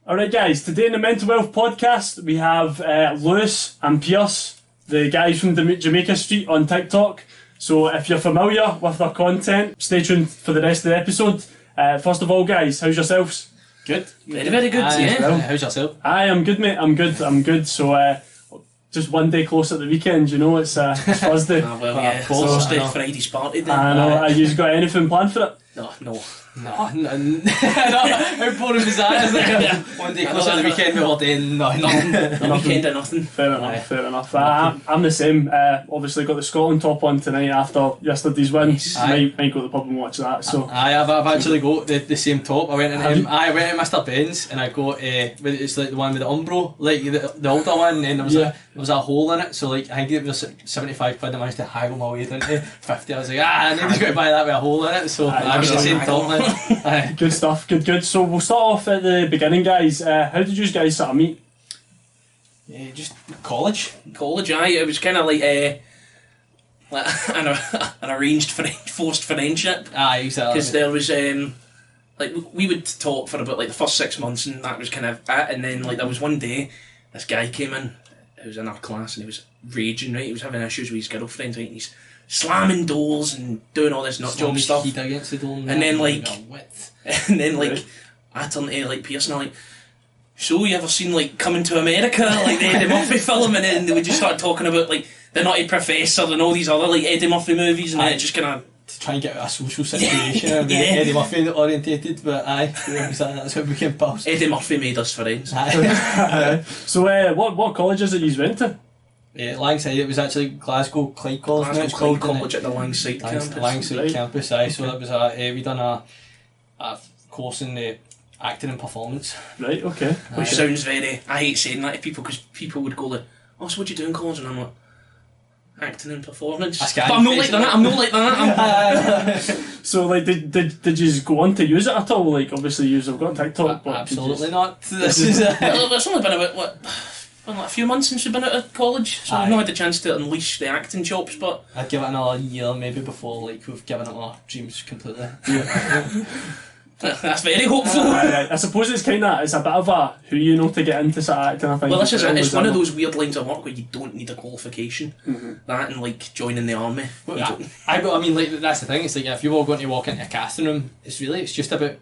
Alright guys, today in the Mental Wealth Podcast we have Lewis and Pierce, the guys from Jamaica Street on TikTok. So if you're familiar with their content, stay tuned for the rest of the episode. First of all guys, how's yourselves? Good. Very, very good, yeah. Well. How's yourself? I'm good mate, I'm good. So just one day closer to the weekend, you know, it's Thursday. Of course. Thursday, Friday's party then. I know, have you got anything planned for it? No. How boring was that? It's like one day closer to the weekend, we're all doing nothing. A weekend or nothing. Fair enough. I'm the same. Obviously got the Scotland top on tonight after yesterday's win. Might go to the pub and watch that. So I've actually got the same top. I went in Mr. Ben's and I got it's like the one with the Umbro, like the older one, and there was a hole in it. So like I think it was £75. I managed to haggle my way down to 50. I was like, I need to go buy that with a hole in it. So I was the same top. Good stuff, good. So we'll start off at the beginning, guys. How did you guys sort of meet? Just college. It was kind of like an arranged forced friendship. Exactly. Because there was like we would talk for about like the first 6 months, and that was kind of it. And then like there was one day, this guy came in who was in our class, and he was raging. Right, he was having issues with his girlfriend. Right, and he's slamming doors and doing all this nut job stuff. Against the door and then like I turned to like Pierce and I'm like, so you ever seen like Coming to America, like the Eddie Murphy film? And then they would just start talking about like The Nutty Professor and all these other like Eddie Murphy movies, and then it just kind of to try and get a social situation. Eddie Murphy orientated, but that's how we became pals. Eddie Murphy made us friends. So what college is it you went to? Langside. It was actually Glasgow Clyde College. Glasgow Clyde College at the Langside campus. Langside campus, So that was we done a course in acting and performance. Right, okay. Which sounds very... I hate saying that to people because people would go like, oh, so what do you do in college? And I'm like, acting and performance. But I'm not like that. So like, did you go on to use it at all? Like, obviously you've got TikTok, but absolutely not. This is it's only been about a few months since we've been out of college, so I've not had the chance to unleash the acting chops, but I'd give it another year maybe before like we've given up our dreams completely. That's very hopeful. I suppose it's a bit of a who you know to get into sort of acting, I think. Well, this is it. It's one of those weird lines of work where you don't need a qualification. That and like joining the army. I mean, like that's the thing. It's like if you were going to walk into a casting room, it's just about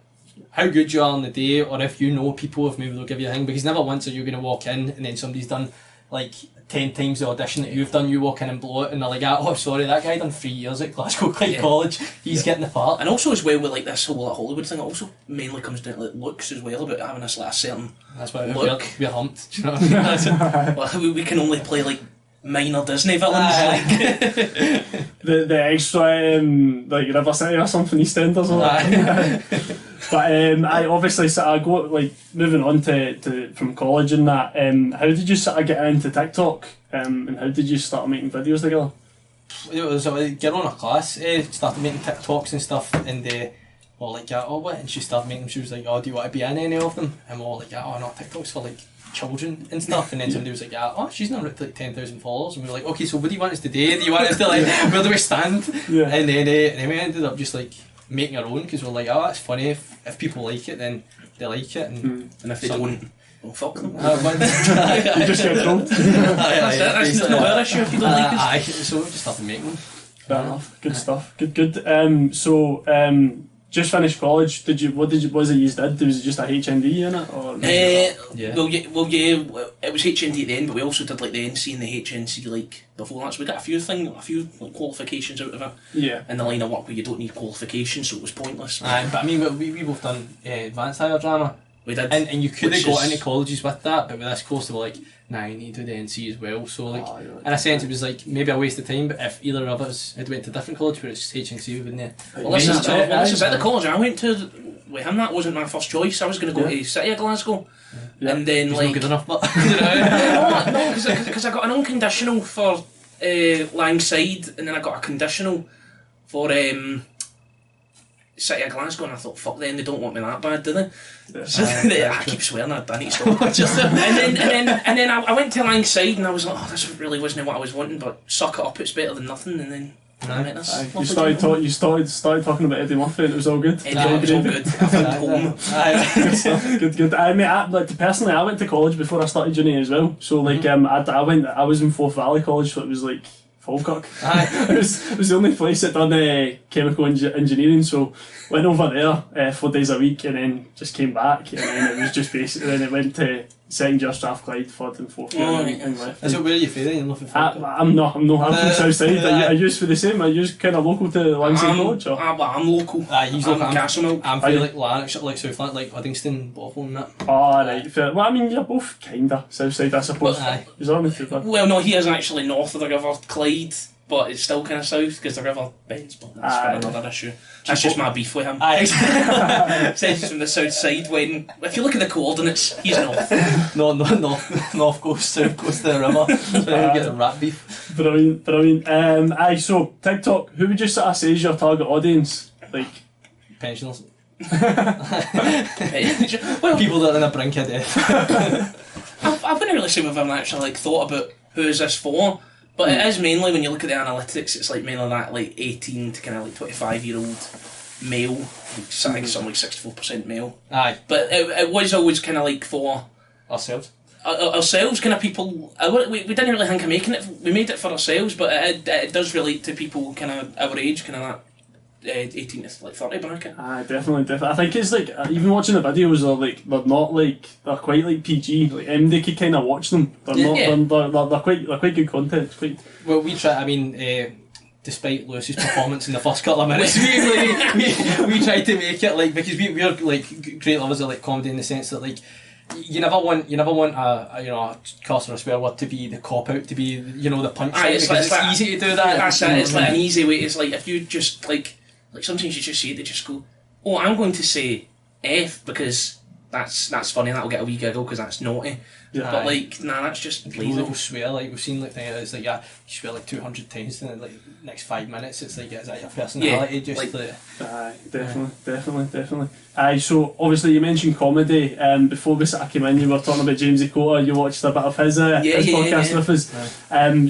how good you are on the day, or if you know people, if maybe they'll give you a thing. Because never once are you going to walk in and then somebody's done like 10 times the audition that you've done, you walk in and blow it, and they're like, oh sorry, that guy done 3 years at Glasgow Clyde College, he's getting the part. And also as well with like this whole Hollywood thing, it also mainly comes down to like looks as well, about having a certain that's why look. We're humped, do you know what I mean? Well, we can only play like minor Disney villains, like the extra like River City or something, EastEnders or that. But I obviously I go like moving on to from college and that. How did you sort of get into TikTok? And how did you start making videos together? It was a girl in our class started making TikToks and stuff, and well, like, and she started making them. She was like, oh, do you want to be in any of them? And we're all like, oh no, TikTok's for like children and stuff. And then somebody was like, oh, she's now at like 10,000 followers, and we were like, okay, so what do you want us to do? Do you want us to like, where do we stand? And then we ended up just like making our own, because we're like, oh, that's funny, if people like it then they like it, and if they don't, well, fuck them. You just get trolled. That's not our issue if you don't like it. So we just started making them. Fair enough. Good stuff. Good. So just finished college. What was it you did? Was it just a HND in it, or? It was HND at the end, but we also did like the NC and the HNC like before that. So we got a few like, qualifications out of it. Yeah. In the line of work where you don't need qualifications, so it was pointless. But I mean, we both done advanced higher drama. We did. And you could have got into colleges with that, but with this course they were like, nah, you need to do the NC as well. So like, in a sense it was like maybe a waste of time, but if either of us had went to a different college where it's HNC, we wouldn't have. Well, this is it. The college I went to with him, that wasn't my first choice. I was going to go to City of Glasgow. And then he's like... not good enough, but... no, because I got an unconditional for Langside, and then I got a conditional for City of Glasgow, and I thought, fuck them, they don't want me that bad, do they? So, I keep swearing, I need to stop. and then I went to Langside, and I was like, oh, this really wasn't what I was wanting, but suck it up, it's better than nothing, and then Right, that's You lovely started, to know. started talking about Eddie Murphy and it was all good. It was all good. I found home. Good stuff. Good. I mean, personally, I went to college before I started uni as well. So like, I was in Forth Valley College, so it was like Falkirk. it was the only place that done chemical engineering. So went over there 4 days a week, and then just came back, and then it was just basically then it went to second year Strathclyde, third and fourth year, and left. Is it where you from? I'm not. I'm from Southside. I used for the same. I used kind of local to Lansing College. Or? I'm local. He's local. I'm Castlemilk. I'm from like Lanarkshire, like South Lanark, like Uddingston, Bothwell and that. Oh, right. Fair. Well, I mean, you're both kinda Southside, I suppose. Is that too bad? Well, no, he is actually north of the River Clyde, but it's still kind of south because the river bends. But that's for another issue. That's just my beef with him. Says he's from the south side. When if you look at the coordinates, he's north. No, north coast, south coast of the river. So you get the rat beef. Brilliant. So TikTok. Who would you sort of say is your target audience? Like pensioners. Well, people that are on the brink of death. I wouldn't really say we've ever actually like thought about who is this for. But it is mainly, when you look at the analytics, it's like mainly that like 18 to kind of like 25-year-old male, like something like 64% male. Aye. But it was always kind of like for ourselves. Ourselves, kind of people. We didn't really think of making it. We made it for ourselves, but it does relate to people kind of our age, kind of that 18 to like 30 bracket. Definitely. I think it's like even watching the videos they're quite like PG. Like MD could kind of watch them. They're quite good content. Well, we try. I mean, despite Lewis's performance in the first couple of minutes, we tried to make it like, because we're like great lovers of like comedy in the sense that like. You never want a curse or a swear word to be the cop out, to be the punchline, because it's easy to do that. That's it. It's like an easy way. It's like if you just like sometimes you just say it, they just go, oh, I'm going to say F because that's funny, that'll get a wee giggle because that's naughty. Yeah. But like, nah, that's just lazy. People swear, like we've seen, like it's like, yeah, you swear like 200 times in like next 5 minutes. It's like, is that your personality? Yeah, just definitely. So obviously you mentioned comedy. Before we sort of came in, you were talking about Jamesy Cotter. You watched a bit of his podcast with us.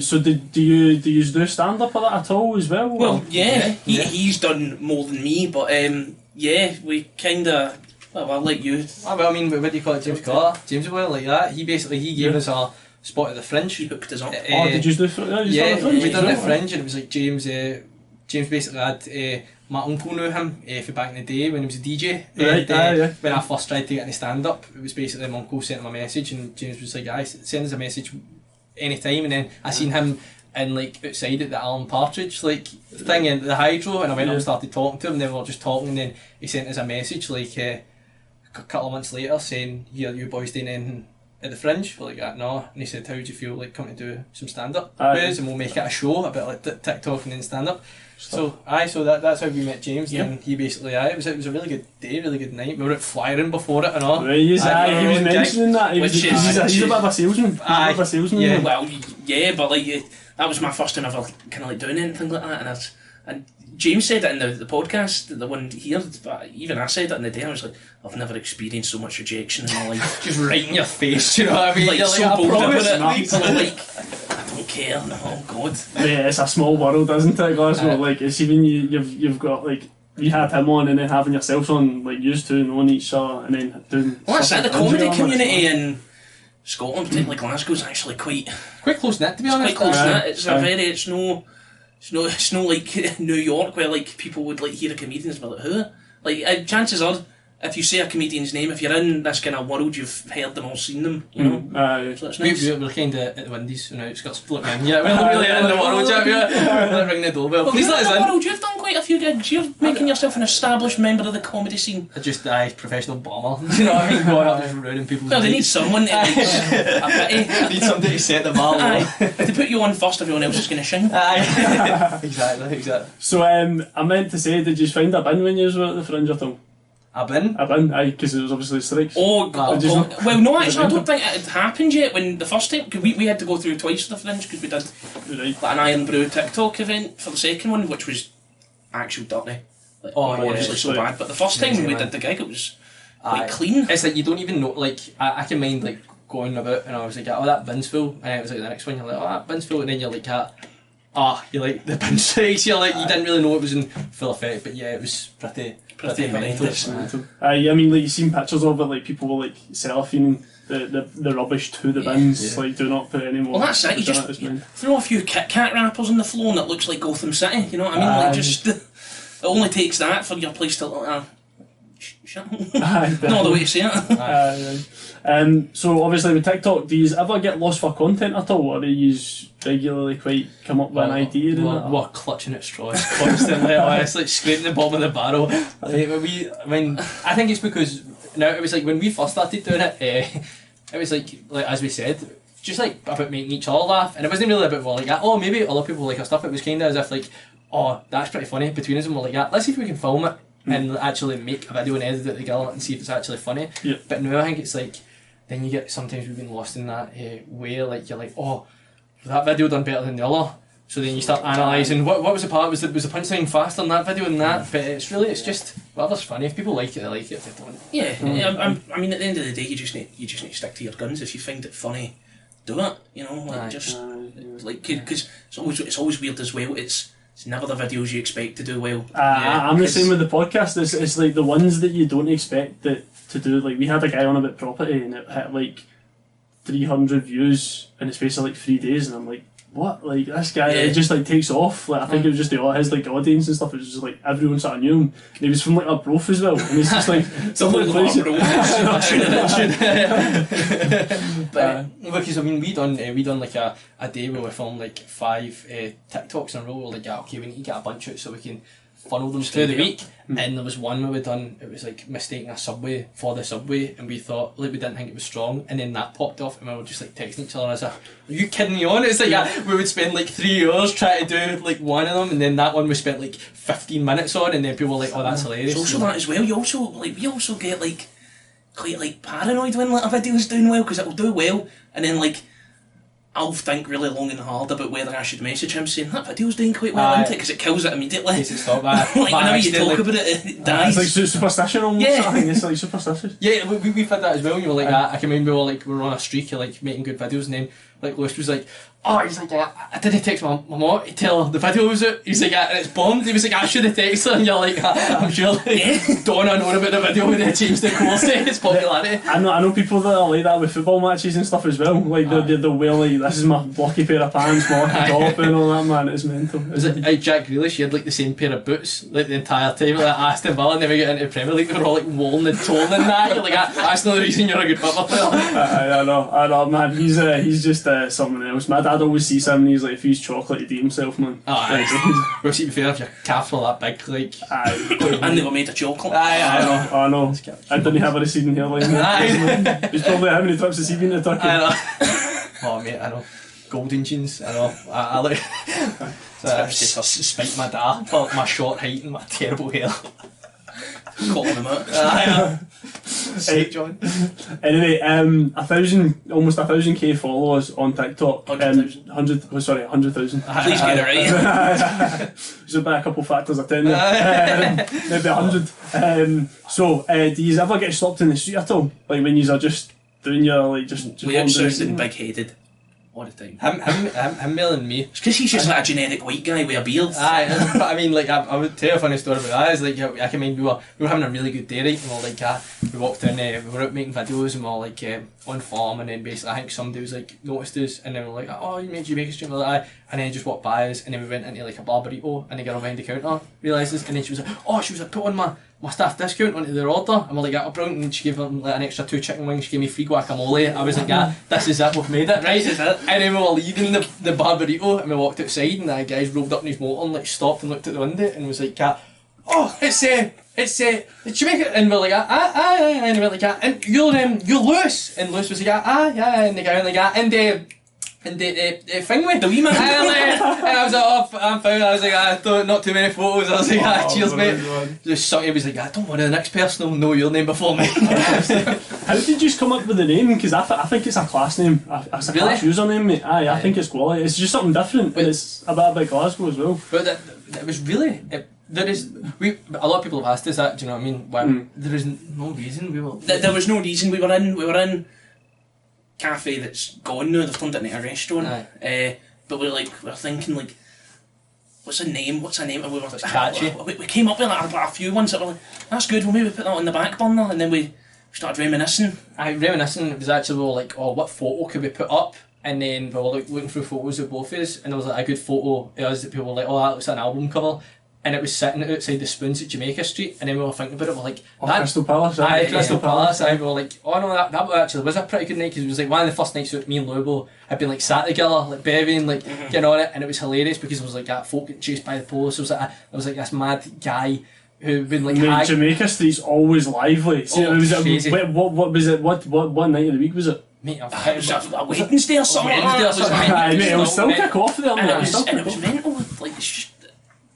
So do you do stand up or that at all as well? Well, he's done more than me, but we kind of. Well, like you. I mean, what do you call it, James Cotter? James well like that. He gave us a spot at the Fringe. He hooked us up. Did you do the Fringe? We done the Fringe, and it was like James. James basically had my uncle knew him from back in the day when he was a DJ. When I first tried to get into stand up, it was basically my uncle sent him a message, and James was like, "Guys, send us a message anytime." And then I seen him in like outside at the Alan Partridge thing in the Hydro, and I went up and started talking to him. And then we were just talking, and then he sent us a message a couple of months later saying, "Here, you boys doing anything at the Fringe?" We're like, no. And he said, "How do you feel like coming to do some stand up with us, and we'll make it a show, a bit like TikTok and then stand up." So that's how we met James. And he basically it was a really good day, really good night. We were out flying before it and all. He was mentioning that. He's a bit of a salesman. Yeah. Well, yeah, but like that was my first time ever kind of like doing anything like that, and James said it in the podcast, the one here, but even I said it in the day. I was like, I've never experienced so much rejection in my life. Just right in your face, you know what I mean? Like, you're so bold about it. People are like, I don't care. No, oh God. Yeah, it's a small world, isn't it, Glasgow? Like, it's even you've got like. We had him on, and then having yourself on, like used to knowing each other, and then doing. Well, that's it. The comedy community in Scotland, particularly Glasgow, is actually quite close knit, to be honest. Quite close knit. It's no like New York where like people would like hear a comedian and be like, who? Like chances are, if you say a comedian's name, if you're in this kind of world, you've heard them or seen them, you know. So that's nice. We're kind of at the Windies, and it's got split in. Yeah, we're really in the world, yeah. Ring the doorbell. Well, please let us in. World, you've done quite a few gigs. You're making yourself an established member of the comedy scene. Just professional bomber. You know what I mean? Going up just ruining people's. Well, they need someone to like, they need somebody to set the bar low. To put you on first, everyone else is going to shine. Exactly. So I meant to say, did you find a bin when you were at the Fringe at all? A bin, because it was obviously strikes. Oh, well, no, actually, I don't think it had happened yet. When the first time, cause we had to go through twice for the Fringe because we did like an Iron Brew TikTok event for the second one, which was actual dirty. Like, honestly, so bad. But the first time we did the gig, it was quite clean. It's like you don't even know. Like I can mind like going about, and I was like, oh, that bin's full, and it was like the next one, you're like, oh, that bin's full, and then you're like, you like the bin strikes, you didn't really know it was in full effect, but yeah, it was pretty horrendous. I mean, like, you've seen pictures of it, like people were like cellophaning the rubbish to the bins, like, do not put any more. Well, that's it. You just throw a few Kit Kat wrappers on the floor and it looks like Gotham City. You know what I mean? Like, just it only takes that for your place to shut up. Not the way to say it. So obviously with TikTok, do you ever get lost for content at all, or do you regularly quite come up with an idea? We're clutching at straws constantly. It's like scraping the bottom of the barrel. I think it's because now it was like when we first started doing it, it was like as we said, just like about making each other laugh, and it wasn't really about like that. Oh, maybe other people like our stuff. It was kind of as if like, oh, that's pretty funny between us, and we're like, yeah, let's see if we can film it and actually make a video and edit it together and see if it's actually funny. Yep. But now I think it's like, then you get, sometimes we've been lost in that way, like you're like, oh, that video done better than the other, so then you start analysing what was the part, was the punchline faster in that video than that, but it's just whatever's funny. If people like it, they like it. If they don't, I mean, at the end of the day, you just need to stick to your guns. If you find it funny, do it. You know, like like, because it's always weird as well. It's never the videos you expect to do well. I'm the same with the podcast. It's like the ones that you don't expect it to do. Like, we had a guy on about property and it hit like 300 views in the space of like 3 days, and I'm like, what? Like, this guy, it just like takes off. Like, I think it was just his like audience and stuff. It was just like everyone sort of knew him. And he was from like Arbroath as well, and it's just like something place. Because I mean, we done like a day where we filmed like 5 TikToks in a row. We're like, yeah, okay, we need to get a bunch out so we can funnel them through the week. And there was one where we done, it was like mistaking a subway for the subway, and we thought, like, we didn't think it was strong, and then that popped off and we were just like texting each other and I was like, are you kidding me on? It's like, we would spend like 3 hours trying to do like one of them, and then that one we spent like 15 minutes on, and then people were like, oh, that's hilarious. It's also that as well, we also get like quite like paranoid when like a video's doing well, because it'll do well and then like I'll think really long and hard about whether I should message him saying that video's doing quite well, isn't it? Because it kills it immediately. Like whenever you talk about it, it dies. It's like superstition almost. Yeah. I think it's like superstitious. Yeah, we've had that as well. You were like, I can remember we were on a streak of like making good videos, and then like Lewis was like, oh, he's like, I didn't text my mum to tell her the video was out. He's like, and it's bombed. He was like, I should have texted her, and you're like, I'm sure like, Donna known about the video when they changed the course, its popularity. I know people that are like that with football matches and stuff as well. Like they'll wear like, this is my blocky pair of pants, my lucky top and all that, man. It's mental. Was it Jack Grealish? He had like the same pair of boots like the entire time. Like Aston Villa never get into the Premier League. They were all like worn and torn and that. You're like, that's not the reason you're a good football player. I know, man. He's just something else. My dad always sees him and he's like, if he's chocolate, he'd eat himself, man. Well, to be fair, if your calves were that big, like, and they were made of chocolate. I know. I didn't have a receding hairline. He's probably how many trips has he been to Turkey? I know. Oh mate, I know. Golden jeans, I know. I like spite my dad for my short height and my terrible hair. Calling him out. Sick, John. Anyway, almost 1,000k followers on TikTok. 100,000. Please get it right. There's been a couple factors of 10 there. Maybe 100. So, do you ever get stopped in the street at all? Like when you are just doing your like just we outsourced and big-headed all the time. Him more than me. It's because he's just like a generic white guy with a beard. But I mean, like, I would tell you a funny story about that. Is like, I can remember we were having a really good day, right? And we were like, we walked in, we were out making videos, and we were like on form, and then basically I think somebody was like noticed us, and then we were like, oh, you made Jamaica stream, we're like, and then he just walked by us, and then we went into like a bar burrito, and the girl behind the counter realised us, and then she was like, put on my staff discount onto their order, and we're like, oh, brilliant, and she gave them like an extra 2 chicken wings, she gave me free guacamole. I was like, this is it, we've made it, right? And then we were leaving the bar burrito, and we walked outside, and that guy's rolled up in his motor and like stopped and looked at the window and was like, oh, it's Jamaica, and we're like, and we're like, and you're Lewis, and Lewis was like, yeah, and the guy went like, and the thing with the wee man. And I was like, oh, I'm fine. I was like, not too many photos. I was like, cheers, mate. Just somebody was like, don't worry, the next person will know your name before me. How did you come up with the name? Because I think it's a class name. It's a class username, mate. I think it's quality. It's just something different, and it's a bit about Glasgow as well. But it was really. A lot of people have asked us that. Do you know what I mean? Why, there is no reason we were. There was no reason we were in. Cafe that's gone now. They've turned it into a restaurant. But we're thinking like, what's a name? And we were like, catchy. We came up with like a few ones that were like, that's good, we'll maybe put that on the back burner, and then we started reminiscing. It was actually, we were like, oh, what photo could we put up? And then we were looking through photos of both of us, and there was like a good photo of us that people were like, oh, that looks like an album cover. And it was sitting outside the Spoons at Jamaica Street, and then we were thinking about it, we're like, Crystal Palace. Crystal Palace. We were like, oh no, that actually was a pretty good night, because it was like one of the first nights that me and Lobo had been like sat together, like bevying, like getting on it, and it was hilarious because it was like that folk getting chased by the police. It was like this mad guy who'd been like Jamaica Street's always lively. See, it was crazy. What was it? What night of the week was it? Mate, it was a Wednesday or something. It was still kick off there. And it was mental. Like, it's just.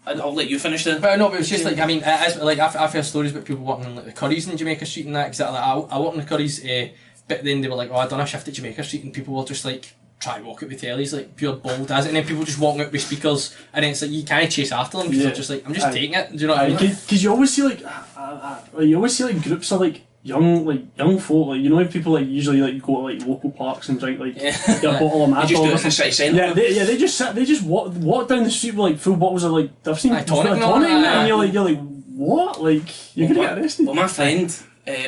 I'll let you finish then. But no, but it was just like, I mean, it is, like, I've heard stories about people working in like the Currys in Jamaica Street and that, because like, I worked in the Currys, but then they were like, oh, I done a shift at Jamaica Street, and people were just like, try to walk out with tellies, like pure bold as it, and then people just walking out with speakers, and then it's like, you can't chase after them, because they're just like, I'm just taking it, do you know what I mean? Because you always see like groups of like young folk, like, you know, people like usually like go to like local parks and drink like get a bottle of Mad They just Dog do it or in the city something. centre. They just walk down the street with like full bottles of like, I've seen tonic and and you're like what, like you're gonna get arrested. Well, my friend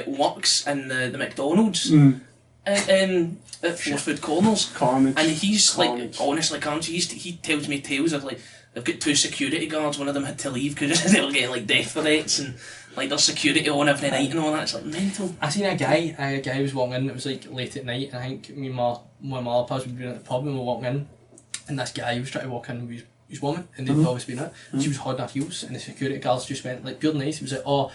works in the McDonald's at Forcefood Corners, Carnage. and he's like, honestly, he tells me tales of like, they've got 2 security guards, one of them had to leave because they were getting like death threats, and like there's security on every night and all that. It's like mental. I seen a guy was walking in, it was like late at night, and I think me and one of my other pals would be at the pub, and we were walking in, and this guy was trying to walk in with his woman, and they'd obviously been it, and she was holding her heels, and the security guards just went like pure nice. He was like, oh,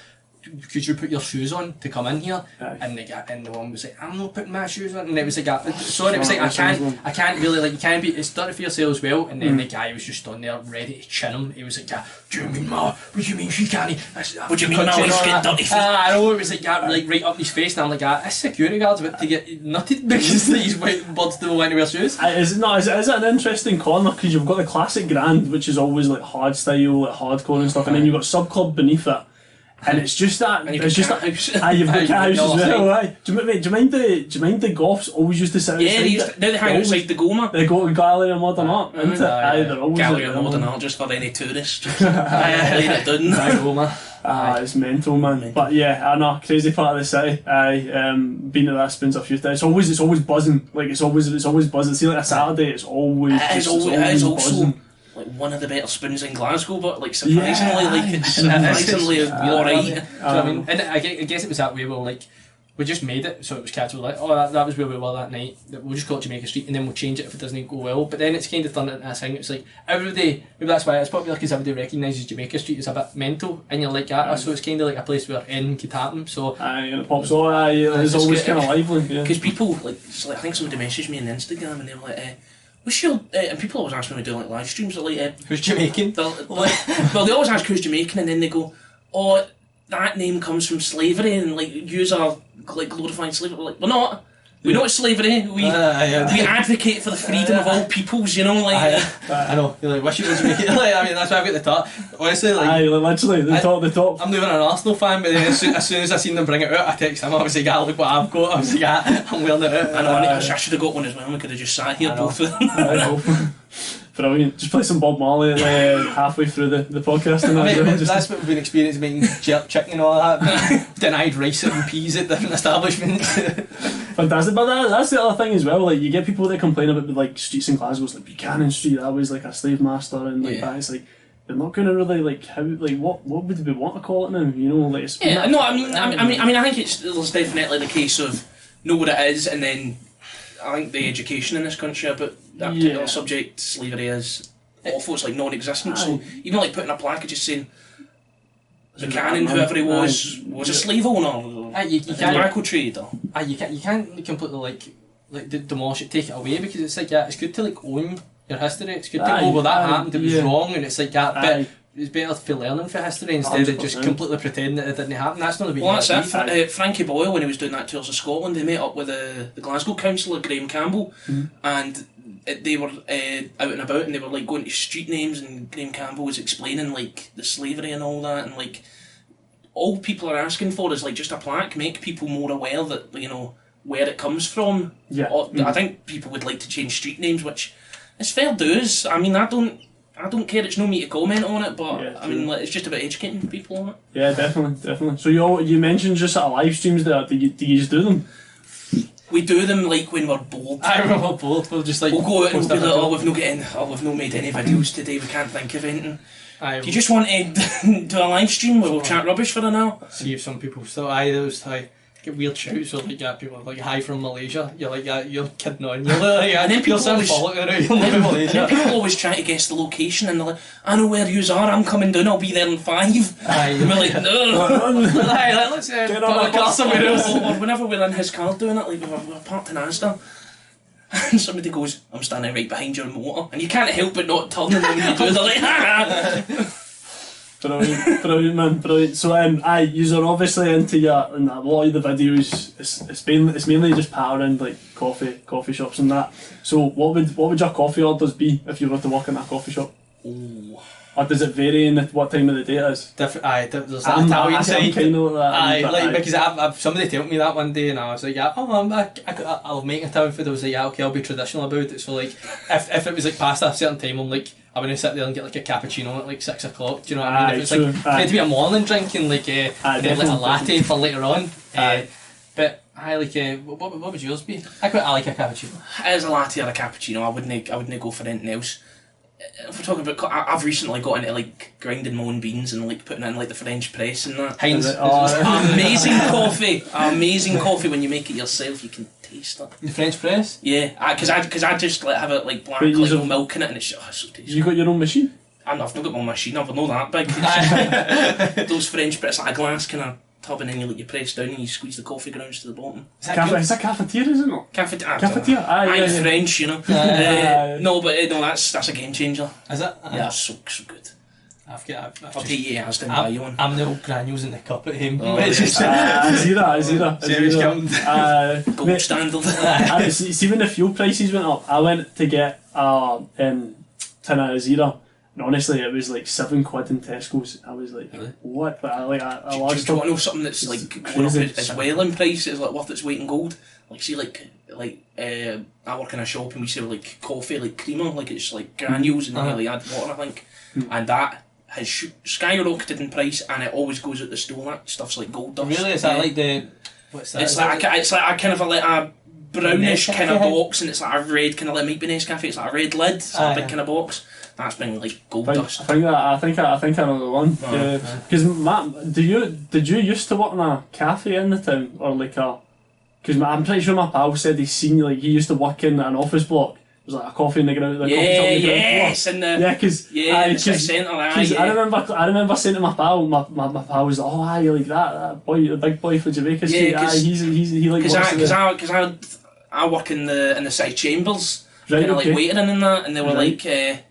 could you put your shoes on to come in here? And the one was like, I'm not putting my shoes on, and it was like, so it was like, I can't really, like, you can't be, it's done for yourself as well. And then the guy was just on there ready to chin him. He was like, do you mean what do you mean she can't? What do you mean my wife's getting dirty feet? I know, it was like, like right up his face, and I'm like, this security guard's about to get nutted because these white birds don't want to wear shoes. Is it an interesting corner, because you've got the classic Grand, which is always like hard style, like hardcore and stuff, and then you've got Sub Club beneath it. And it's just that. And it's just that. You've got Cat House as well. Aye. Do you mind the goths always used to sit outside? Now they hang outside the Goma. They go to Gallery and Modern Art, isn't it? They're always Gallery and Modern Art just for any tourists. It's mental, man. But yeah, I know, crazy part of the city. Been to that Spoons a few times. It's always buzzing. Like it's always buzzing. See, like a Saturday, it's always buzzing. Like one of the better Spoons in Glasgow, but like surprisingly, it's surprisingly alright. You know what I mean? And I guess it was that way. We just made it, so it was catchy. We're like, oh, that was where we were that night. We'll just call it Jamaica Street, and then we'll change it if it doesn't go well. But then it's kind of turned into a thing. It's like everybody, maybe that's why it's popular, because everybody recognises Jamaica Street as a bit mental, and you're like, so it's kind of like a place where anything could happen. So and it pops on. It's always kind of lively. Because people like, I think somebody messaged me on Instagram, and they were like, what's your and people always ask me when we do like live streams, they're like, who's Jamaican? Well, they always ask who's Jamaican, and then they go, oh, that name comes from slavery, and like yous are like glorifying slavery. We're like, we're not. We know it's slavery. We advocate for the freedom of all peoples. You know, like I know. You're like, wish you were Jamaican. Like, I mean, that's why I've got the top. Honestly, like literally the top. I'm not even an Arsenal fan, but then as soon as I seen them bring it out, I text him. I was like, look what I've got. I was like, I'm wearing it out. I know. I should have got one as well. We could have just sat here both of them. Brilliant. Just play some Bob Marley halfway through the podcast. And that's what we've been experiencing, making jerk chicken and all that. Denied rice and peas at different establishments. Fantastic, but that's the other thing as well. Like, you get people that complain about like streets in Glasgow. It's like Buchanan Street, that was like a slave master, and like that. It's like they're not going to really like how like what would we want to call it now? You know, like it's I think there's definitely the case of know what it is, and then I think the education in this country about that particular subject, slavery, is awful. It's like non-existent. So even like putting a plaque just saying Buchanan, whoever he was a slave owner, you a tobacco trader. You can't completely like demolish it, take it away, because it's like it's good to like own your history. It's good to go where that happened, it was wrong, and it's like that. But it's better for learning for history instead 100%. Of just completely pretending that it didn't happen. That's not the way. Well, that's it. Frankie Boyle, when he was doing that Tours of Scotland, he met up with the Glasgow councillor Graham Campbell, and they were out and about, and they were like going to street names, and Graham Campbell was explaining like the slavery and all that, and like all people are asking for is like just a plaque, make people more aware that, you know, where it comes from. I think people would like to change street names, which is fair dues. I mean, I I don't care. It's no me to comment on it, but Yeah, I mean, like, it's just about educating people on it. Yeah, definitely. So you mentioned just sort of live streams there. Do you do them? We do them like when we're bored. I remember both. We'll just like We'll go out and post we'll be up like, a oh, we've not made any videos today. We can't think of anything. Aye, Do you just want to do a live stream where we'll chat rubbish for an hour? see if some people still. Aye, those get weird shouts or like people like hi from Malaysia. You're like you're kidding on. You're like And then people you're always- you live in Malaysia. People always try to guess the location and they're like, I know where yous are, I'm coming down, I'll be there in 5. Aye, And we're like, no. Aye, let's Get put on a the car bus. somewhere else. Or whenever we're in his car doing it, like we're parked in Asda, and somebody goes, I'm standing right behind your motor, and you can't help but not turn, and then when you do, they're like, ah! Brilliant, man, brilliant. So, you're obviously into and a lot of the videos. It's mainly just powering like coffee shops and that. So, what would your coffee orders be if you were to work in a coffee shop? Oh. Or does it vary in what time of the day it is? Different. Aye, there's that Italian side. kind of like that. Aye, but like because I've somebody told me that one day and I was like, yeah, I'll make Italian food. I was like, yeah, okay, I'll be traditional about it. So like, if it was like past a certain time, I'm like, I wouldn't sit there and get like a cappuccino at like 6 o'clock. Do you know what I mean? If it's true, like meant to be a morning drink and like and then like a definitely. latte for later on. Aye. But I like what would yours be? I like a cappuccino. It is a latte or a cappuccino. I wouldn't go for anything else. If we're talking about, I've recently got into like grinding my own beans and like putting it in like the French press and that. Heinz. Amazing coffee when you make it yourself. You can taste it. The French press. Yeah, because I just like have it like black, But like you've- no milk in it, and it's so tasty. You got your own machine? I've not got my machine. I've not that big. Those French press, like a glass kind of tub, and then you press down and you squeeze the coffee grounds to the bottom. Is that good? It's a cafeteria, isn't it? Cafetiere. Aye, yeah. French, you know. No, but no, that's a game changer. Is it? Yeah, so good. I've I'll just- take you as buy you one. I'm the old granules in the cup at him. Oh, It's just- I see that. Serious count. Gold Mate, standard. see when the fuel prices went up, I went to get a tin of Zira, and honestly it was like £7 in Tesco's. I was like, Really? what? But I Do you want to know something that's like going up crazy. as well in price? It's like worth its weight in gold. Like see, I work in a shop and we sell like coffee, like creamer, like it's like granules and then you like add water, I think, and that has skyrocketed in price, and it always goes out the store. That stuff's like gold dust. Really? Is that like the... What's that? It's Is like that it's like a kind of like a brownish Nescafe kind of head? box, and it's like a red kind of like might be Nescafe. It's like a red lid, it's like a big kind of box. That's been like gold dust. I think I know the one. Because Matt, did you used to work in a cafe in the town or like a? Because I'm pretty sure my pal said he's seen like he used to work in an office block. There's like a coffee in the ground. Coffee shop in the ground Yes, floor. in the Yeah, because the city centre. I remember saying to my pal, my pal was like, oh, aye, you like that boy, the big boy from Jamaica Street. Yeah, He like because I work in the city chambers, Right, kind of okay. like waiting in that, and they were Right. like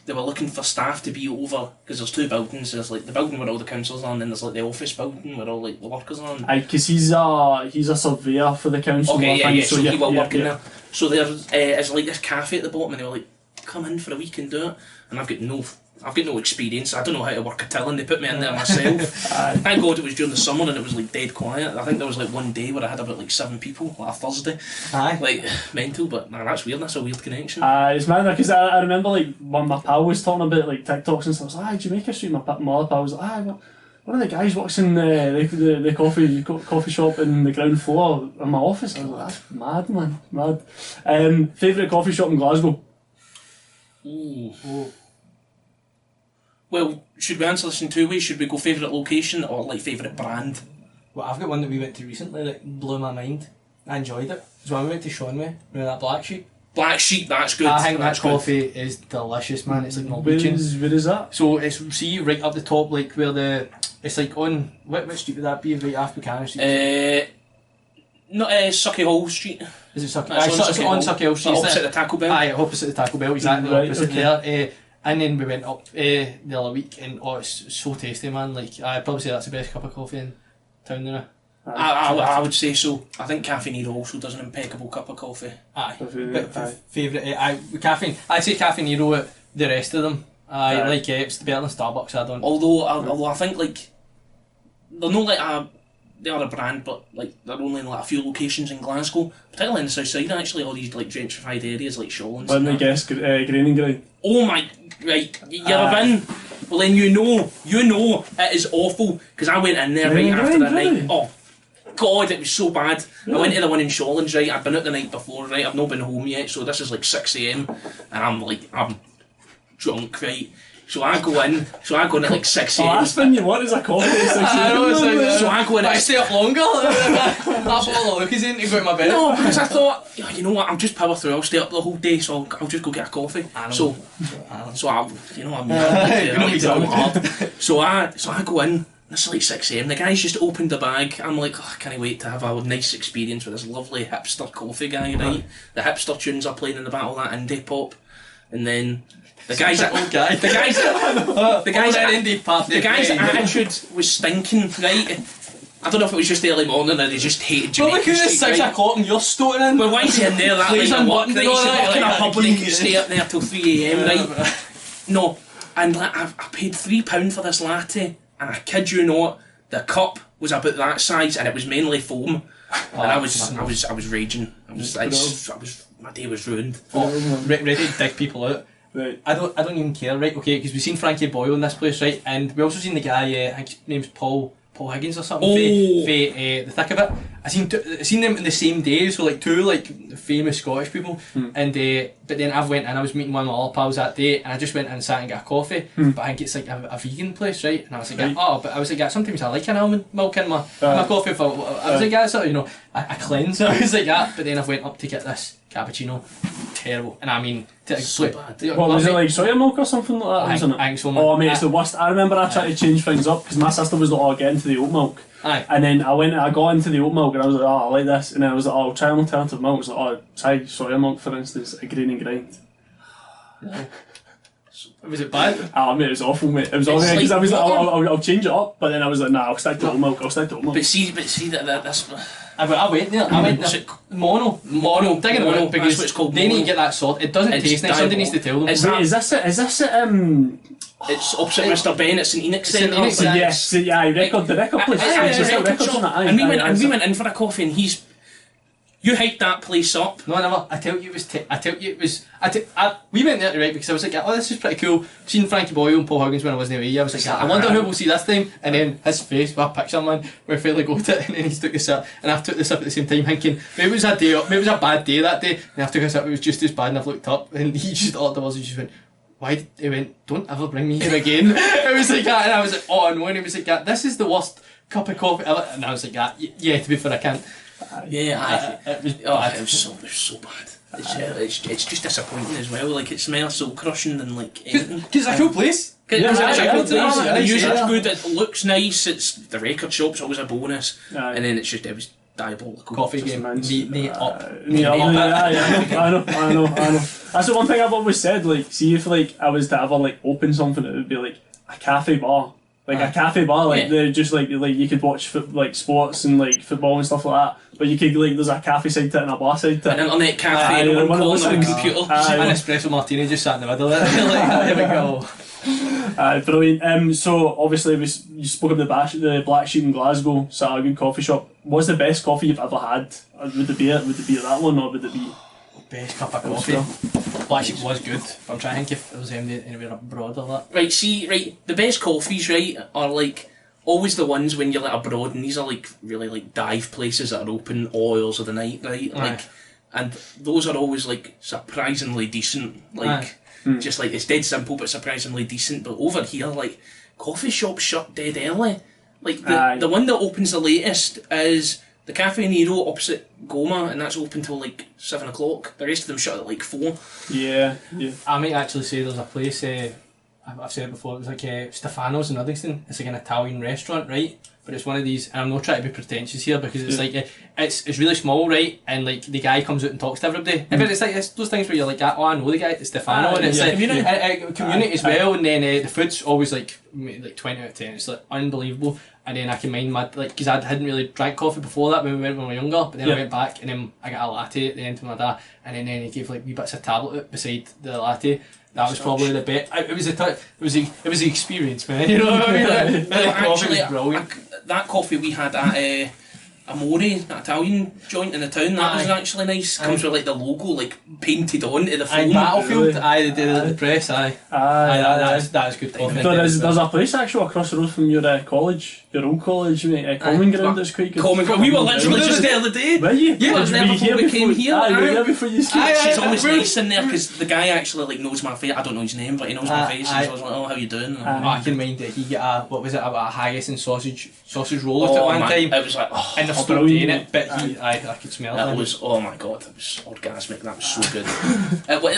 they were looking for staff to be over because there's 2 buildings. There's like the building where all the councils are, and then there's like the office building where all like the workers are. Aye, because he's a surveyor for the council. Okay, I think, so he will work in yeah. there. So there's it's like this cafe at the bottom, and they were like, come in for a week and do it. And I've got no experience. I don't know how to work a till, and they put me in there myself. Thank God it was during the summer and it was like dead quiet. I think there was like one day where I had about like 7 people, like a Thursday. Aye. Like mental, but nah, that's weird. That's a weird connection. It's mad because I remember like when my pal was talking about like TikToks and stuff. I was like, aye, Jamaica Street. My other pal was like, aye, one of the guys works in the coffee shop in the ground floor in my office. I was like, that's mad, man, mad. Favourite coffee shop in Glasgow? Ooh. Well, should we answer this in 2 ways? Should we go favourite location or like favourite brand? Well, I've got one that we went to recently that blew my mind. I enjoyed it. So when we went to Seanway, remember that Black Sheep? Black Sheep, that's good. I think that that's good. coffee is delicious, man. It's like Where Norwegian. is that? So it's see right up the top, like where it's like on what street would that be? Right after Buchanan Street. Not Sucky Hall Street. Is it Sucky? That's It's on Sucky Hill Street. Opposite the Taco Bell. Aye, opposite the Taco Bell, exactly Right, opposite okay. there. And then we went up the other week, and it's so tasty, man. Like I'd probably say that's the best cup of coffee in town there. I would say so. I think Cafe Nero also does an impeccable cup of coffee. Aye, Coffee, but aye. favourite. Caffeine. I'd say Cafe Nero at the rest of them. Aye. Like it's better than Starbucks. I don't. Although I think like they're not like a they are a brand, but like they're only in like a few locations in Glasgow, particularly in the south side. Actually, all these like gentrified areas like Shawlands. Let me guess, Grain and Grind. Oh my, right, you're in. Well then you know it is awful because I went in there right after that night. Oh God, it was so bad. I went to the one in Shawlands, right. I'd been out the night before, right. I've not been home yet, so this is like 6 AM, and I'm drunk, right. So I go in at like 6 AM. The last thing you want is a coffee at 6 AM. So I go in. I stay up longer. That's what Luke is in to go to my bed. No, because I thought, you know what, I'll just power through. I'll stay up the whole day, so I'll just go get a coffee. So I, you know, I'm hard. So I go in. It's like 6 AM. The guy's just opened the bag. I'm like, I can't wait to have a nice experience with this lovely hipster coffee guy, right? The hipster tunes are playing in the back, all that indie pop, and then. The guy's attitude was stinking, right? I don't know if it was just early morning or they just hated Jamaica. Well, because it's 6 o'clock and you're stoning. Well, why is he in there that late at work? Right? You should work in a pub and he can stay up there till 3 AM, right? No, and like, I paid £3 for this latte, and I kid you not, the cup was about that size and it was mainly foam, and I was raging. My day was ruined. Ready to dig people out. Right. I don't even care, right? Okay, because we've seen Frankie Boyle in this place, right? And we also seen the guy, I think his name's Paul Higgins or something. The thick of it. I seen them in the same day, so like two like famous Scottish people. And but then I went and I was meeting one of my other pals that day, and I just went and sat and got a coffee. But I think it's like a vegan place, right? And I was like, but I was like, sometimes I like an almond milk in my coffee. I was like, yeah, sort of, you know, a cleanser. I was like that. But then I went up to get this cappuccino. Terrible, and I mean, so bad. What was it, like soya milk or something like that? Wasn't it? I think so. Oh mate, it's the worst. I remember I tried to change things up because my sister was like, "Oh, get into the oat milk." And then I got into the oat milk and I was like, "Oh, I like this," and then I was like, "Oh, I'll try an alternative milk." I was like, "Oh, try soya milk for instance, a Grain and Grind." Was it bad? Ah, mate, it was awful, mate. It was awful because I was like, I'll change it up, but then I was like, nah, I'll stick to oat milk. But see that's. I went there. Mono. Digging it out because that's what it's they need to get that sorted. It doesn't taste nice. Somebody needs to tell them. Is this it? It's opposite Mr. Bennett's in Enoch Centre. Yes, yeah, the record place. And we went in for a coffee, and you hyped that place up. No, I never. I tell you it was. We went there, right, because I was like, oh, this is pretty cool. Seen Frankie Boyle and Paul Higgins when I wasn't away. I was like, I wonder who we'll see this time. And then his face, my picture, man, we fairly got it, and then he took the sip, and I took the sip at the same time, thinking maybe it was a day up, maybe it was a bad day that day. And after I took a sip, it was just as bad, and I've looked up, and he just thought there was, he just went, why? He went, don't ever bring me here again. It was like that, and I was like, oh no, and he was like, this is the worst cup of coffee ever. And I was like, yeah, to be fair, I can't. It was so bad. It's just disappointing as well. Like, it smells so crushing and like anything. Because it's a cool place. It's a cool place. The music's good. It looks nice. It's the record shop's always a bonus. And then it was diabolical. Coffee game. Meet up. I know. That's the one thing I've always said. Like, see if like I was to ever like open something, it would be like a cafe bar. Like a cafe bar, like they're just like you could watch like sports and like football and stuff like that. But you could like there's a cafe side to it and a bar side to it. An internet cafe and one corner of a computer. An espresso martini just sat in the middle of it. Like, here we go. Brilliant. So obviously you spoke of the Black Sheep in Glasgow, so a good coffee shop. What's the best coffee you've ever had? Would it be that one, or would it be best cup of coffee? Black Sheep was good. I'm trying to think if there was anywhere abroad or that. Right, the best coffees, right, are like always the ones when you're like abroad, and these are like really like dive places that are open all hours of the night, right? Like, and those are always like surprisingly decent. Like, just like it's dead simple but surprisingly decent. But over here, like coffee shops shut dead early. Like the one that opens the latest is the Cafe Nero opposite Goma, and that's open till like 7 o'clock. The rest of them shut at like 4. Yeah. I might actually say there's a place, I've said it before, it was like Stefano's in Uddingston. It's like an Italian restaurant, right? But it's one of these, and I'm not trying to be pretentious here because it's like it's really small, right? And like the guy comes out and talks to everybody. But it's like it's those things where you're like, oh, I know the guy, it's Stefano, and it's like community as well. And then the food's always like like 20 out of 10. It's like unbelievable. And then I can mind my, like, because I hadn't really drank coffee before that when we went when we were younger, but then I went back and then I got a latte at the end of my day, and then he gave like wee bits of tablet beside the latte. That was probably the best. It was the experience, man. You know what I mean? Like, Actually, was brilliant. that coffee we had at Amore, that Italian joint in the town, that was actually nice. Comes with like the logo like painted onto the foam. Battlefield, Really? they did it at the press, that's good coffee. There's a place actually across the road from your college, your old college, mate, Common Ground. It's quite good. Common Ground. We were literally just there the other day. Were you? Yeah, I was there before we came here. Aye, we were there before you came. She's always nice in there because the guy actually like knows my face. I don't know his name, but he knows my face. And so I was like, "Oh, how you doing?" I can mind that he got a haggis and sausage roll at one time. It was like, and they're still doing it, but I could smell it. It was, oh my god, it was orgasmic. That was so good.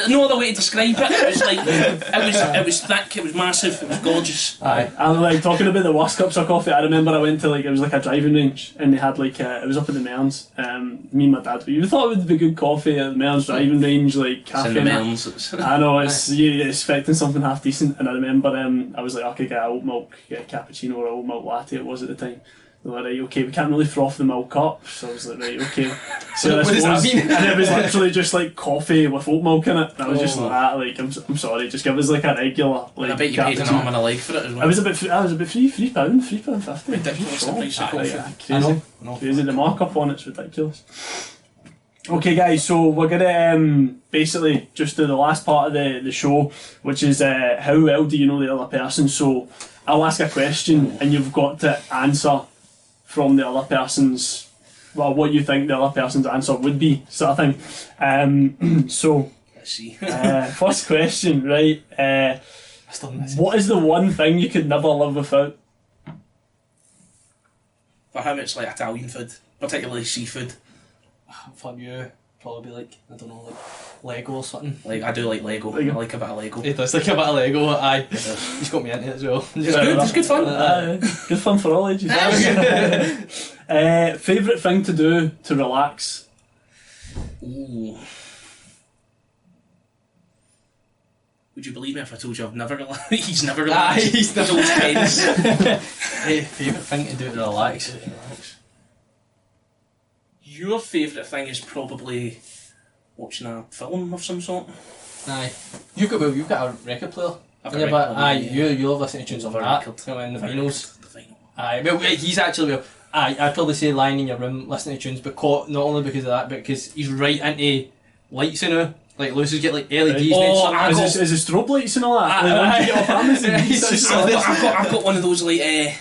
No other way to describe it. It was like it was thick. It was massive. It was gorgeous. Aye, and like talking about the worst cups of coffee, I remember I went to like, it was like a driving range, and they had like it was up in the Mearns. Me and my dad, you thought it would be good coffee at the Mearns driving range, like cafe. It's in the Mearns. I know, it's you're expecting something half decent, and I remember I was like, I could get a oat milk, get a cappuccino or a oat milk latte. It was at the time. They were like, right, okay, we can't really froth the milk up, so I was like, right, okay. So what does that mean? And it was literally just like coffee with oat milk in it. And I was just like that, like, I'm sorry, just give us like a regular. Like, I bet you paid an arm and a leg for it as well. I was about £3.50. Ridiculous the price of coffee. Crazy. I know. Crazy. The markup on it's ridiculous. Okay, guys, so we're gonna basically just do the last part of the show, which is how well do you know the other person? So I'll ask a question and you've got to answer from the other person's, well, what you think the other person's answer would be, sort of thing. So Let's see. first question, right? What is the one thing you could never live without? For him, it's like Italian food, particularly seafood. For you, probably like, I don't know, like Lego or something. Like, I do like Lego. I like a bit of Lego. He does like a bit of Lego, aye. He's got me into it as well. It's good fun. Good fun for all ages. Favourite thing to do to relax? Ooh. Would you believe me if I told you I've never relaxed? He's never relaxed. He's never always tense. Favourite thing to do to relax? Your favourite thing is probably watching a film of some sort. Aye. You've got a record player. I've got a record player, aye, yeah. you love listening to tunes on that. You know, in the vinyls. The vinyl. Aye, well, he's actually, well, I'd probably say lying in your room listening to tunes, but not only because of that, but because he's right into lights, you know. Like Lucy's get like LEDs. Is it strobe lights and all that? I've got one of those like I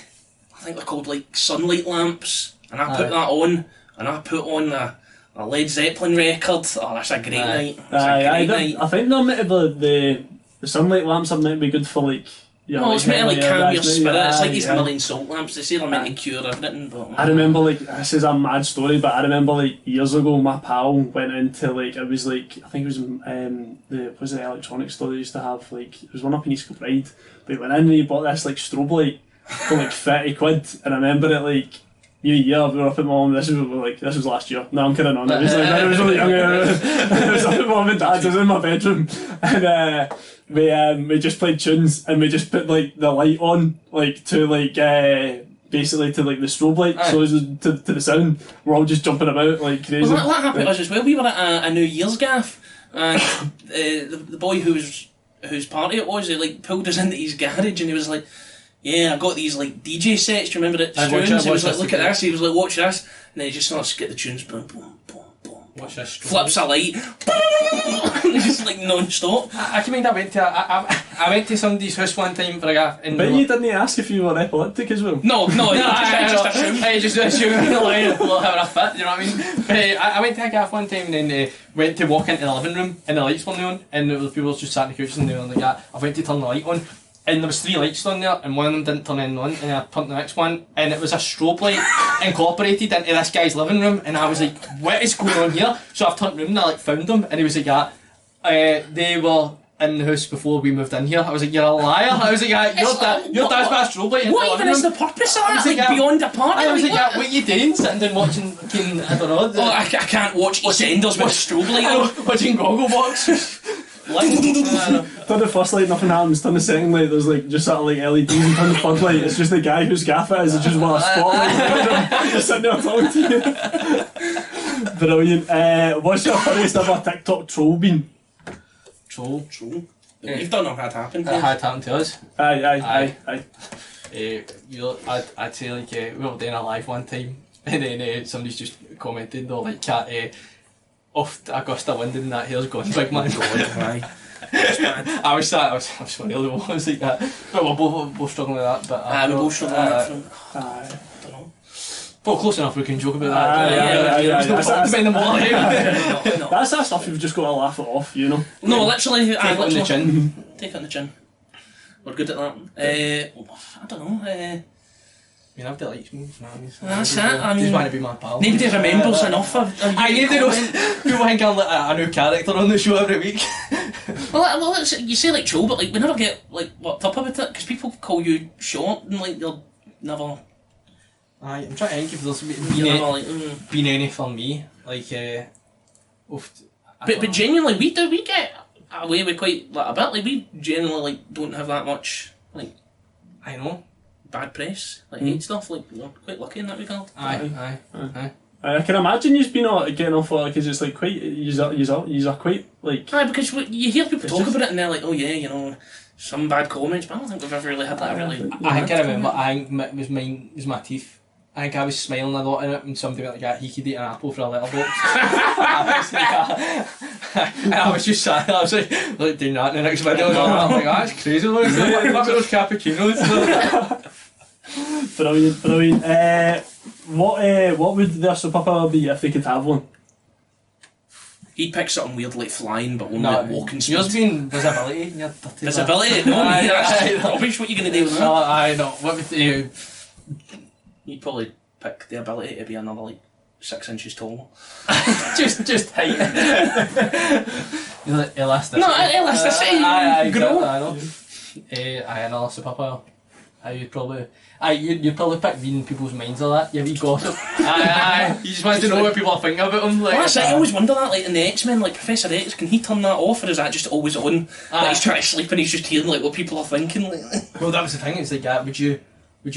think they're called like sunlight lamps, and I put that on, and I put on a Led Zeppelin record. Oh, that's a great night. I think the sunlight lamps are meant to be good for like. No, it's meant to like calm your spirit. It's like these Himalayan salt lamps. They say they're meant to cure everything. But I remember like, this is a mad story, but I remember like years ago my pal went into like, it was like, I think it was the electronics store they used to have, like it was one up in East Kilbride, but he went in and he bought this like strobe light for like 30 quid, and I remember it like New Year, we were up at mum, this was last year, no I'm kidding on, it was like, I was really young, it was up at mum and dad's, I was in my bedroom, and we just played tunes, and we just put like the light on, like to like basically to like the strobe light, so it was to the sound, we're all just jumping about like crazy. Well, that happened to us as well. We were at a New Year's gaff, and the boy whose party it was, he like pulled us into his garage, and he was like, yeah, I got these like DJ sets, do you remember it? Tunes? He was like, look at this, he was like, watch this, and then he just starts to get the tunes, boom, boom, boom, boom, watch this. flips a light, just like non-stop. I can mind I went to somebody's house one time for a gaff. But you didn't ask if you were epileptic as well? No, I just assumed the line of having a fit, you know what I mean? But I went to a gaff one time and then went to walk into the living room and the lights weren't on, and the people just sat on the couch and they were like that. I went to turn the light on, and there was 3 lights on there, and one of them didn't turn on, and I turned the next one, and it was a strobe light incorporated into this guy's living room, and I was like, what is going on here? So I've turned room and I like found them, and he was like, yeah, they were in the house before we moved in here. I was like, you're a liar. I was like, yeah, your dad's got a strobe light in the what living even room. is the purpose of that? Like beyond a party? I was like, yeah, what are you doing? Sitting down watching fucking, I don't know. I can't watch EastEnders with a strobe light on. Watching Gogglebox. Turn the first light, nothing happens. Turn the second light, there's like just sort of like LEDs, and turn the third light, it's just the guy whose gaff it is, it's just with a spotlight just sitting there talking to you. Brilliant. What's your funniest ever TikTok troll been? Troll. You've done or had happened. It had happened to us. Aye. I'd say like we were doing a live one time, and then somebody's just commented or like off Augusta Wind and that hair's gone big man. I was funny I was like that, but we're both struggling with that. But we're both struggling with that. Aye. Don't know. Well, close enough we can joke about that. That's that stuff you've just got to laugh it off, you know. No, literally, Take it on the chin. Take it on the chin. We're good at that. I don't know. I mean, I've likes me. That's it. I mean, just want to be my pal. Nobody remembers enough of I need to know. People think I'm like a new character on the show every week. Well, you say like troll, but like we never get like worked up about it because people call you short and like they'll never. I'm trying to think if there's been any for me like. But genuinely, we get away with quite like, a bit. Like we genuinely like don't have that much like. I know. Bad press, like hate stuff. Like we're quite lucky in that regard. Aye. I can imagine you've been getting off for it because it's like quite. You're quite like. Aye, because you hear people talk about it and they're like, oh yeah, you know, some bad comments, but I don't think we've ever really had that really. I think I remember. I think it was mine. It was my teeth. I think I was smiling a lot in it when somebody went like that, he could eat an apple for a letterbox. And I was just sat there, I was like doing that in the next video. I'm like, that's crazy. Look at those cappuccinos. Brilliant. What would their superpower be if they could have one? He'd pick something weird like flying, but only No, at walking speed. yours being visibility. Visibility? No, that's rubbish. What are you going to do with that? No, I know. What would you? You'd probably pick the ability to be another like 6 inches tall. just height. Elasticity. No, elasticity. I grow. know. Another superpower. You'd probably pick reading people's minds or that. You wee gossip. You just want to know what people are thinking about them. Like, well, that's it. I always wonder that. Like in the X-Men, like Professor X, can he turn that off, or is that just always on? Like he's trying to sleep and he's just hearing like what people are thinking. Like. Well, that was the thing. It's like, would you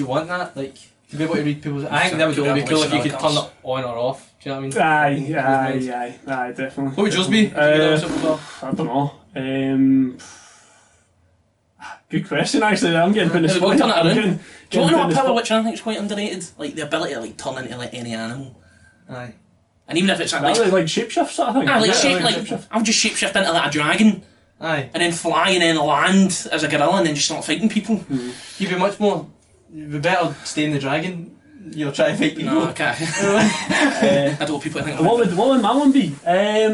want that? Like. To be able to read people's... I think that would only be cool if you could turn it on or off. Do you know what I mean? Aye, definitely. What would yours be? I don't know. Good question, actually. I'm getting put in the spot. Do you want to know a power which I think is quite underrated? Like the ability to like turn into like any animal. Aye. And even if it's like shapeshift sort of thing. I would just shapeshift into like a dragon. Aye. And then fly and then land as a gorilla and then just start fighting people. You'd be much more... You'd be better staying the dragon. You're trying to fight people. No, okay. I don't know what people think. What would my one be? I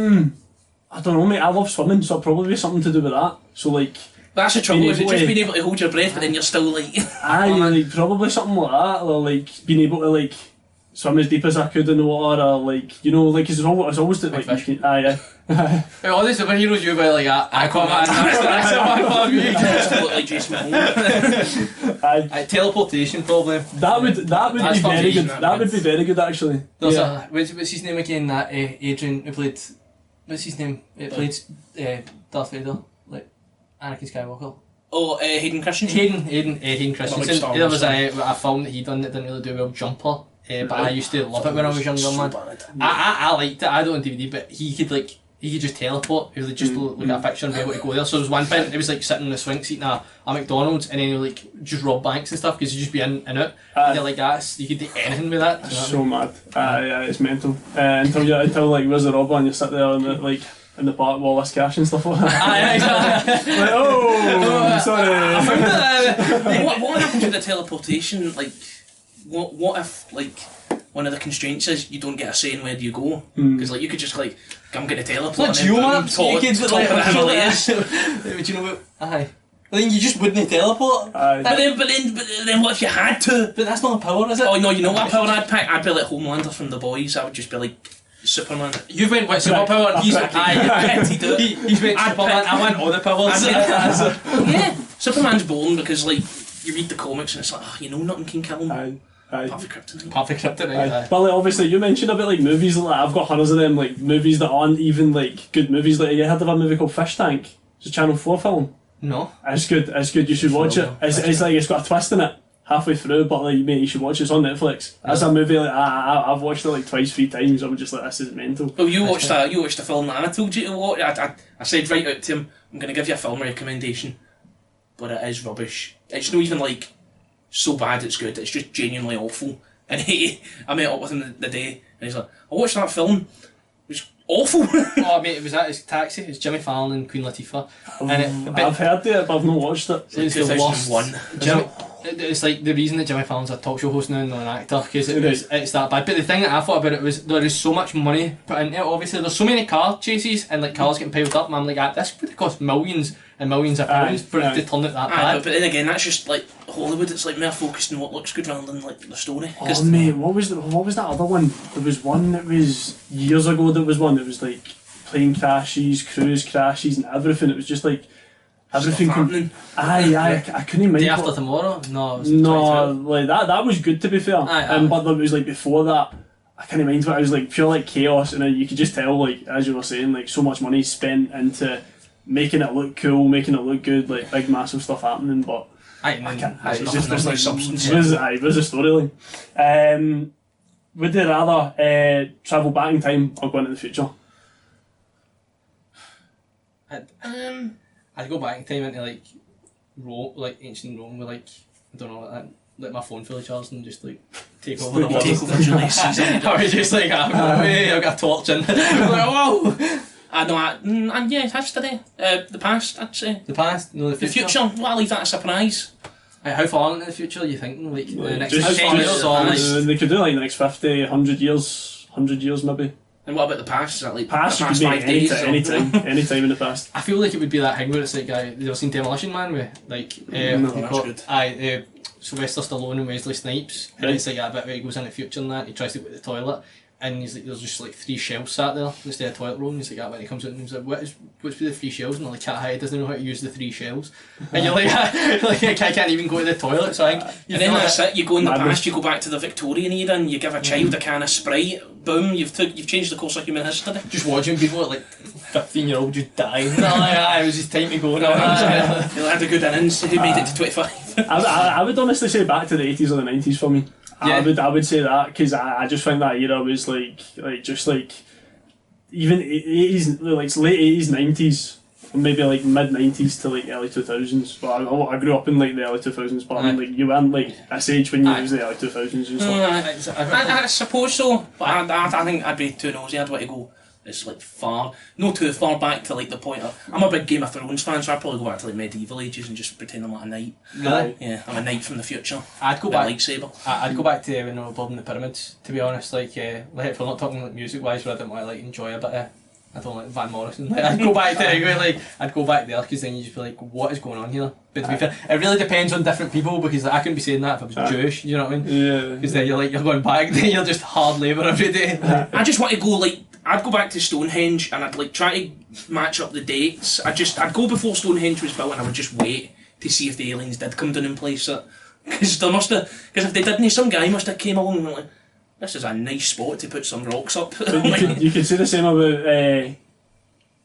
don't know, mate. I love swimming, so it'd probably be something to do with that. So like. That's the trouble. Is it just being able to hold your breath, but then you're still like. Like probably something like that, or like being able to like swim as deep as I could in the water, or like like it's always that like. Hey, all these superheroes you about like Aquaman. That's a one for you. Just look like Jason Momoa. Teleportation probably. That would be very good. That would be very good actually. There's what's his name again? That Adrian who played. What's his name? It played Darth Vader, like Anakin Skywalker. Oh, Hayden Christensen. Hayden Christensen. There was a film that he done that didn't really do well, Jumper. But I used to love it when I was younger, man. I liked it. I had it on DVD, but he could just teleport. He would just look at a picture and be able to go there. So there was one point, it was like sitting in the Sphinx eating a McDonald's, and then he would like just rob banks and stuff because he'd just be in it. And like that, you could do anything with that. So mad. Yeah, it's mental. Until like Where's the Robber and you sit there and like. In the park, Wallace Cash and stuff like that. Like, oh, sorry. What happens with the teleportation? Like, what if like one of the constraints is you don't get a say in where do you go? Because like you could just like I'm going to teleport. Like geomaps, you could top of the Himalayas. Would you know what? Aye. I think you just wouldn't teleport. But then what if you had to? But that's not a power, is it? Oh no, you know what power I'd pick? I'd be like Homelander from The Boys. I would just be like Superman. You've went with superpower and he's he's went Superman. I went all the powers. Yeah, Superman's born because like you read the comics and it's like nothing can kill him. Perfect kryptonite. Well, like, obviously you mentioned about like movies like I've got hundreds of them like movies that aren't even like good movies. Like you heard of a movie called Fish Tank? It's a Channel 4 film. No. It's good, you should watch it. It's like, it's got a twist in it halfway through, but like, mate, you should watch it. It's on Netflix. That's a movie, like, I've watched it like twice, 3 times. I'm just like, this is mental. Well, you watched the film that I told you to watch. I said right out to him, I'm going to give you a film recommendation, but it is rubbish. It's not even like so bad it's good, it's just genuinely awful. And I met up with him the day, and he's like, I watched that film, it was awful. Oh mate, it was at his Taxi. It's Jimmy Fallon and Queen Latifah. I've heard it, but I've not watched it. It's 2001. It's like the reason that Jimmy Fallon's a talk show host now and not an actor, because it's that bad. But the thing that I thought about it was there is so much money put into it. Obviously, there's so many car chases and like cars getting piled up, and I'm like, this would cost millions and millions of pounds for it to turn out that bad. But then again, that's just like Hollywood. It's like more focused on what looks good rather than like the story. Oh mate, what was that other one? There was one that was years ago. There was one that was like plane crashes, cruise crashes, and everything. It was just like everything. I couldn't mind. Day After Tomorrow? No, like that was good, to be fair. But there was like before that, I can't mind what it was like, pure like chaos, and you could just tell, like as you were saying, like so much money spent into making it look cool, making it look good, like big massive stuff happening, but it's just like substance. Where's the storyline? Would you rather travel back in time or go into the future? I'd go back in time into like Rome, like ancient Rome, with like, I don't know, like my phone fully charged and just like take over the world. Take over Julius Caesar. I was just like, I've got a torch and I'm like, whoa! And yeah, history. The past, I'd say. The past? No, the future? Well, I'll leave that a surprise. How far into the future are you thinking? Like the next just 10 years or like... They could do like next 50, 100 years maybe. And what about the past? Is that like past? You could be any time in the past. I feel like it would be that thing where it's like, you've ever seen Demolition Man with like Sylvester Stallone and Wesley Snipes, and it's like a bit where he goes in the future and that, he tries to go to the toilet, and he's like, there's just like 3 shelves sat there instead of toilet roll, and he's like, when he comes out and he's like, what's with the 3 shelves? And they're like, he doesn't know how to use the 3 shelves. And you're like, I can't even go to the toilet, so I think... And then that's it, you go in the past, you go back to the Victorian era and you give a child a can of Sprite, boom, you've changed the course of human history. Just watching people at like 15-year-old just dying. It was just time to go now. They had a good innings, who made it to 25? I would honestly say back to the 80s or the 90s for me. Yeah. I would say that, because I just think that era was like even 80s, like late 80s, 90s, or maybe like mid 90s to like early 2000s. But I grew up in like the early 2000s, but I mean, like you weren't like this age when you was the early 2000s and stuff. I suppose so, but I think I'd be too nosy. I'd want to go it's like not too far back to like the point of, I'm a big Game of Thrones fan, so I'd probably go back to like medieval ages and just pretend I'm like a knight. Really? Yeah, I'm a knight from the future. I'd go back. Lightsaber. I'd go back to when they were building the pyramids. To be honest, like if we're not talking like music wise, where I didn't want to like enjoy a bit of, I don't like Van Morrison. Like, I'd go back to I'd go back there, because then you just be like, what is going on here? But to be fair, it really depends on different people, because like, I couldn't be saying that if I was Jewish. You know what I mean? Yeah. Because then you're going back, then you're just hard labour every day. I just want to go like. I'd go back to Stonehenge and I'd like try to match up the dates. I'd go before Stonehenge was built and I would just wait to see if the aliens did come down and place it. Because if they didn't, some guy must have came along and went like, this is a nice spot to put some rocks up. You could say the same about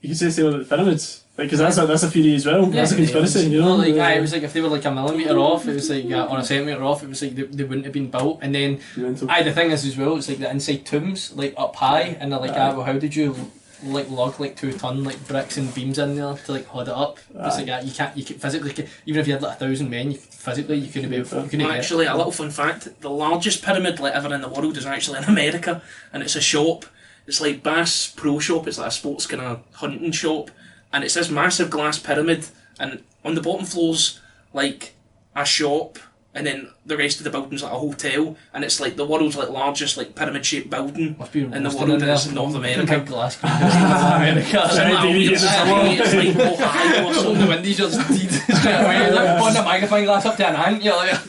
the pyramids. Because that's a theory as well. Yeah, that's a conspiracy, you know. Like, it was like if they were like a millimetre off, it was like or a centimetre off, it was like they wouldn't have been built. And then the thing is as well, it's like the inside tombs, like up high, and they're like, well, how did you like lug like 2 ton like bricks and beams in there to like hold it up? It's like you can physically, even if you had like 1,000 men, physically you couldn't be able to. Actually, a little fun fact: the largest pyramid like ever in the world is actually in America, and it's a shop. It's like Bass Pro Shop. It's like a sports kind of hunting shop. And it's this massive glass pyramid, and on the bottom floor's like a shop, and then the rest of the building's like a hotel, and it's like the world's like largest like pyramid shaped building in the world, and it's in North America. Glass America. It's like Ohio or something. The windies just straight away. Putting a magnifying glass up to an ant, you're like.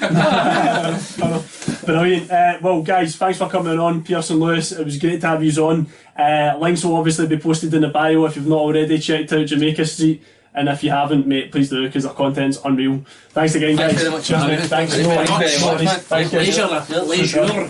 Brilliant. Well, guys, thanks for coming on, Pearson Lewis. It was great to have you on. Links will obviously be posted in the bio if you've not already checked out Jamaica Street. And if you haven't, mate, please do, because the content's unreal. Thanks again, guys. Thanks very much. Thanks very much. Pleasure.